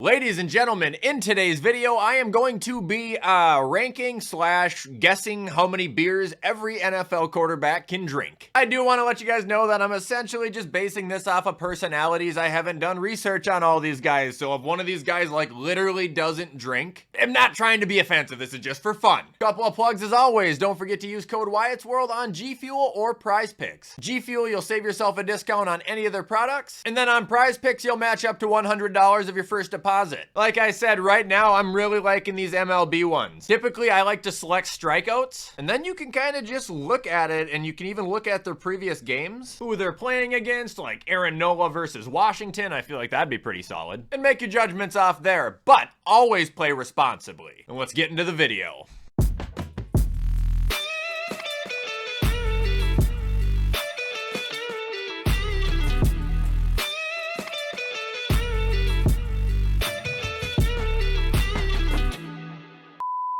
Ladies and gentlemen, in today's video, I am going to be ranking / guessing how many beers every NFL quarterback can drink. I do want to let you guys know that I'm essentially just basing this off of personalities. I haven't done research on all these guys, so if one of these guys like literally doesn't drink, I'm not trying to be offensive, this is just for fun. Couple of plugs as always, don't forget to use code WyattzWorld on G Fuel or Prize Picks. G Fuel, you'll save yourself a discount on any of their products, and then on Prize Picks, you'll match up to $100 of your first deposit. Like I said, right now, I'm really liking these MLB ones. Typically, I like to select strikeouts, and then you can kind of just look at it, and you can even look at their previous games, who they're playing against, like Aaron Nola versus Washington. I feel like that'd be pretty solid. And make your judgments off there, but always play responsibly. And let's get into the video.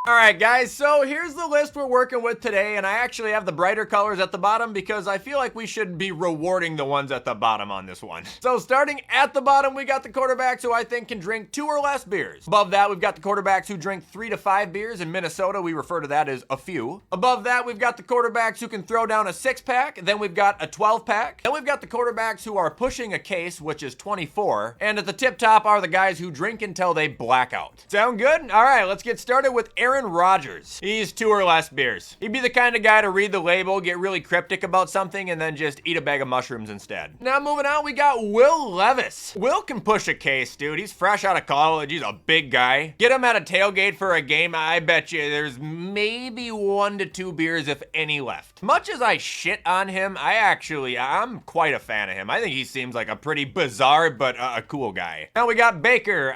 Alright guys, so here's the list we're working with today, and I actually have the brighter colors at the bottom because I feel like we should be rewarding the ones at the bottom on this one. So starting at the bottom, we got the quarterbacks who I think can drink 2 or less beers. Above that, we've got the quarterbacks who drink 3 to 5 beers. In Minnesota, we refer to that as a few. Above that, we've got the quarterbacks who can throw down a 6-pack, then we've got a 12-pack. Then we've got the quarterbacks who are pushing a case, which is 24. And at the tip top are the guys who drink until they black out. Sound good? Alright, let's get started with Aaron Rodgers. He's 2 or less beers. He'd be the kind of guy to read the label, get really cryptic about something, and then just eat a bag of mushrooms instead. Now moving on, we got Will Levis. Will can push a case, dude. He's fresh out of college. He's a big guy. Get him at a tailgate for a game, I bet you there's maybe 1 to 2 beers, if any, left. Much as I shit on him, I'm quite a fan of him. I think he seems like a pretty bizarre, but a cool guy. Now we got Baker.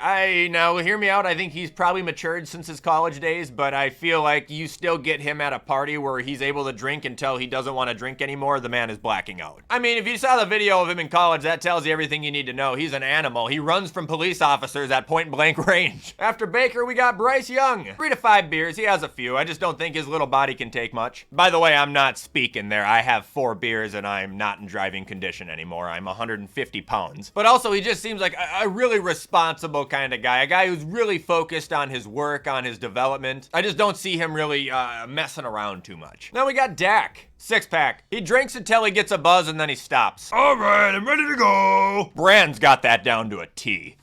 Now hear me out. I think he's probably matured since his college days, but I feel like you still get him at a party where he's able to drink until he doesn't want to drink anymore. The man is blacking out. I mean, if you saw the video of him in college, that tells you everything you need to know. He's an animal. He runs from police officers at point blank range. After Baker, we got Bryce Young. 3 to 5 beers. He has a few. I just don't think his little body can take much. By the way, I'm not speaking there. I have 4 beers and I'm not in driving condition anymore. I'm 150 pounds. But also, he just seems like a really responsible kind of guy. A guy who's really focused on his work, on his development. I just don't see him really messing around too much. Now we got Dak. 6-pack. He drinks until he gets a buzz and then he stops. All right, I'm ready to go. Brand's got that down to a T.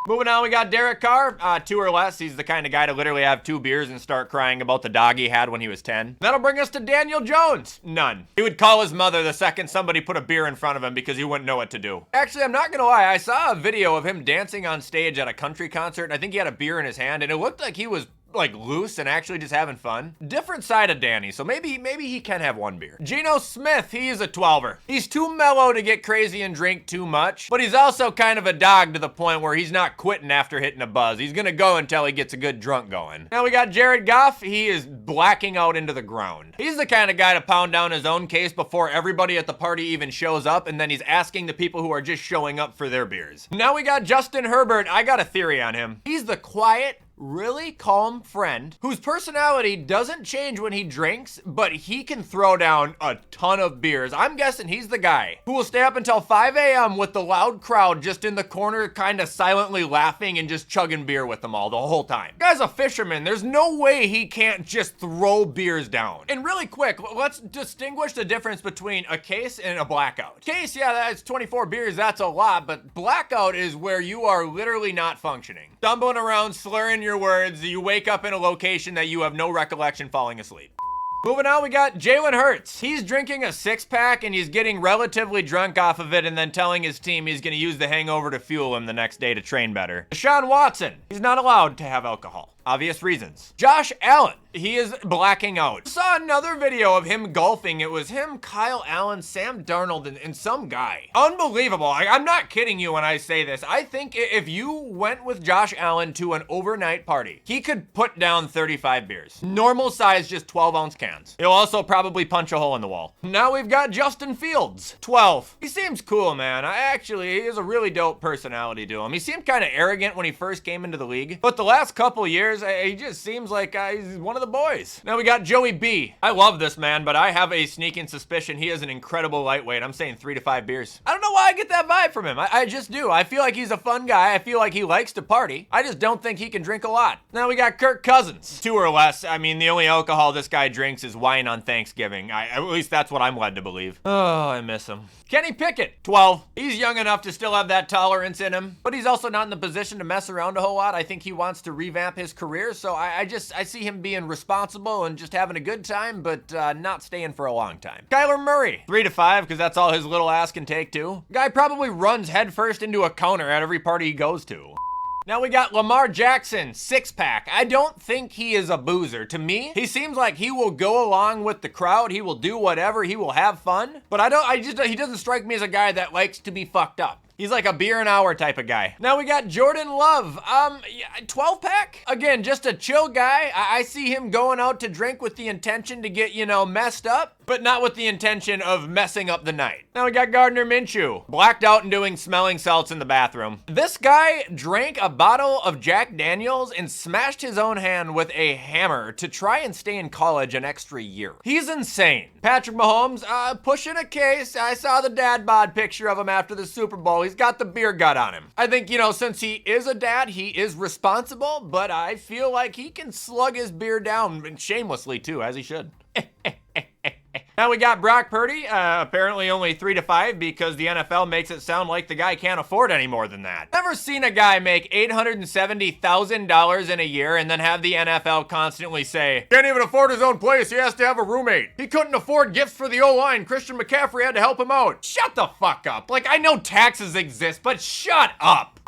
Moving on, we got Derek Carr, 2 or less. He's the kind of guy to literally have 2 beers and start crying about the dog he had when he was 10. That'll bring us to Daniel Jones. None. He would call his mother the second somebody put a beer in front of him because he wouldn't know what to do. Actually, I'm not gonna lie. I saw a video of him dancing on stage at a country concert, and I think he had a beer in his hand, and it looked like he was like loose and actually just having fun. Different side of Danny, so maybe he can have 1 beer. Geno Smith, he's a 12er. He's too mellow to get crazy and drink too much, but he's also kind of a dog to the point where he's not quitting after hitting a buzz. He's gonna go until he gets a good drunk going. Now we got Jared Goff. He is blacking out into the ground. He's the kind of guy to pound down his own case before everybody at the party even shows up, and then he's asking the people who are just showing up for their beers. Now we got Justin Herbert. I got a theory on him. He's the quiet, really calm friend whose personality doesn't change when he drinks, but he can throw down a ton of beers. I'm guessing he's the guy who will stay up until 5 a.m. with the loud crowd just in the corner kind of silently laughing and just chugging beer with them all the whole time. The guy's a fisherman. There's no way he can't just throw beers down. And really quick, let's distinguish the difference between a case and a blackout. Case, yeah, that's 24 beers, that's a lot, but blackout is where you are literally not functioning. Stumbling around, slurring your words, you wake up in a location that you have no recollection falling asleep. Moving on, we got Jalen Hurts. He's drinking a 6-pack and he's getting relatively drunk off of it and then telling his team he's going to use the hangover to fuel him the next day to train better. Deshaun Watson. He's not allowed to have alcohol. Obvious reasons. Josh Allen. He is blacking out. Saw another video of him golfing. It was him, Kyle Allen, Sam Darnold, and some guy. Unbelievable. I'm not kidding you when I say this. I think if you went with Josh Allen to an overnight party, he could put down 35 beers. Normal size, just 12-ounce cans. He'll also probably punch a hole in the wall. Now we've got Justin Fields, 12. He seems cool, man. He has a really dope personality to him. He seemed kind of arrogant when he first came into the league, but the last couple years, beers. He just seems like he's one of the boys. Now we got Joey B. I love this man, but I have a sneaking suspicion he is an incredible lightweight. I'm saying 3 to 5 beers. I don't know why I get that vibe from him. I just do. I feel like he's a fun guy. I feel like he likes to party. I just don't think he can drink a lot. Now we got Kirk Cousins. 2 or less. I mean, the only alcohol this guy drinks is wine on Thanksgiving. At least that's what I'm led to believe. Oh, I miss him. Kenny Pickett, 12. He's young enough to still have that tolerance in him, but he's also not in the position to mess around a whole lot. I think he wants to revamp his career, so I see him being responsible and just having a good time, but not staying for a long time. Kyler Murray, 3 to 5, because that's all his little ass can take too. Guy probably runs headfirst into a counter at every party he goes to. Now we got Lamar Jackson, 6-pack. I don't think he is a boozer. To me, he seems like he will go along with the crowd. He will do whatever. He will have fun. But he doesn't strike me as a guy that likes to be fucked up. He's like a beer an hour type of guy. Now we got Jordan Love, 12-pack? Again, just a chill guy. I see him going out to drink with the intention to get, messed up, but not with the intention of messing up the night. Now we got Gardner Minshew, blacked out and doing smelling salts in the bathroom. This guy drank a bottle of Jack Daniels and smashed his own hand with a hammer to try and stay in college an extra year. He's insane. Patrick Mahomes, pushing a case. I saw the dad bod picture of him after the Super Bowl. He's got the beer gut on him. I think, since he is a dad, he is responsible, but I feel like he can slug his beer down shamelessly too, as he should. Now we got Brock Purdy, apparently only 3 to 5 because the NFL makes it sound like the guy can't afford any more than that. Never seen a guy make $870,000 in a year and then have the NFL constantly say, can't even afford his own place, he has to have a roommate. He couldn't afford gifts for the O-line, Christian McCaffrey had to help him out. Shut the fuck up. Like, I know taxes exist, but shut up.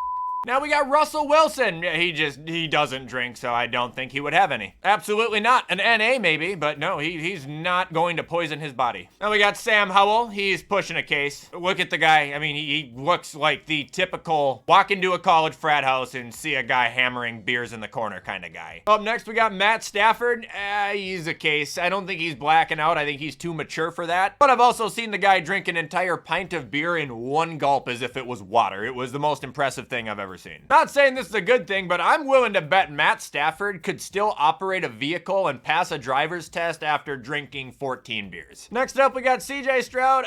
Now we got Russell Wilson. He doesn't drink, so I don't think he would have any. Absolutely not. An NA maybe, but no, he's not going to poison his body. Now we got Sam Howell. He's pushing a case. Look at the guy. I mean, he looks like the typical walk into a college frat house and see a guy hammering beers in the corner kind of guy. Up next, we got Matt Stafford. He's a case. I don't think he's blacking out. I think he's too mature for that. But I've also seen the guy drink an entire pint of beer in one gulp as if it was water. It was the most impressive thing I've ever seen. Not saying this is a good thing, but I'm willing to bet Matt Stafford could still operate a vehicle and pass a driver's test after drinking 14 beers. Next up, we got CJ Stroud,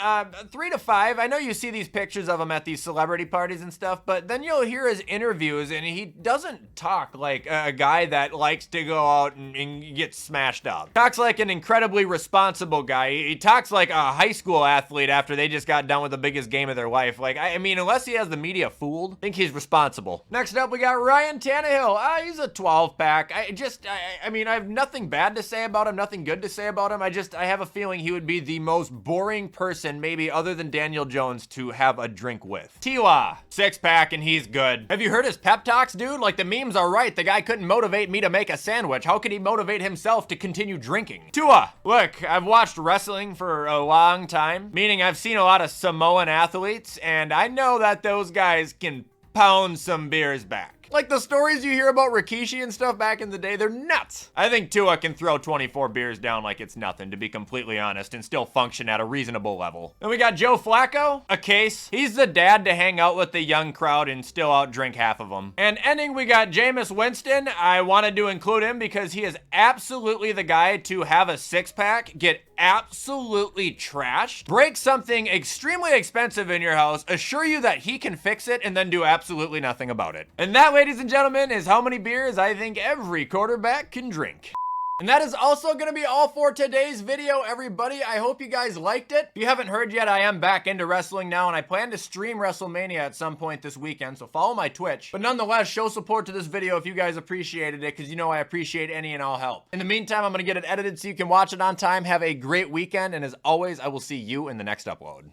3 to 5. I know you see these pictures of him at these celebrity parties and stuff, but then you'll hear his interviews and he doesn't talk like a guy that likes to go out and get smashed up. Talks like an incredibly responsible guy. He talks like a high school athlete after they just got done with the biggest game of their life. Like, I mean, unless he has the media fooled, I think he's responsible. Next up, we got Ryan Tannehill. He's a 12-pack. I mean, I have nothing bad to say about him, nothing good to say about him. I have a feeling he would be the most boring person, maybe other than Daniel Jones, to have a drink with. T.Y., 6-pack, and he's good. Have you heard his pep talks, dude? Like, the memes are right. The guy couldn't motivate me to make a sandwich. How could he motivate himself to continue drinking? Tua, look, I've watched wrestling for a long time, meaning I've seen a lot of Samoan athletes, and I know that those guys can pound some beers back. Like the stories you hear about Rikishi and stuff back in the day, they're nuts. I think Tua can throw 24 beers down like it's nothing, to be completely honest, and still function at a reasonable level. Then we got Joe Flacco, a case. He's the dad to hang out with the young crowd and still outdrink half of them. And ending, we got Jameis Winston. I wanted to include him because he is absolutely the guy to have a 6-pack, get absolutely trashed, break something extremely expensive in your house, assure you that he can fix it, and then do absolutely nothing about it. And that, ladies and gentlemen, is how many beers I think every quarterback can drink. And that is also going to be all for today's video, everybody. I hope you guys liked it. If you haven't heard yet, I am back into wrestling now, and I plan to stream WrestleMania at some point this weekend, so follow my Twitch. But nonetheless, show support to this video if you guys appreciated it, because you know I appreciate any and all help. In the meantime, I'm going to get it edited so you can watch it on time. Have a great weekend, and as always, I will see you in the next upload.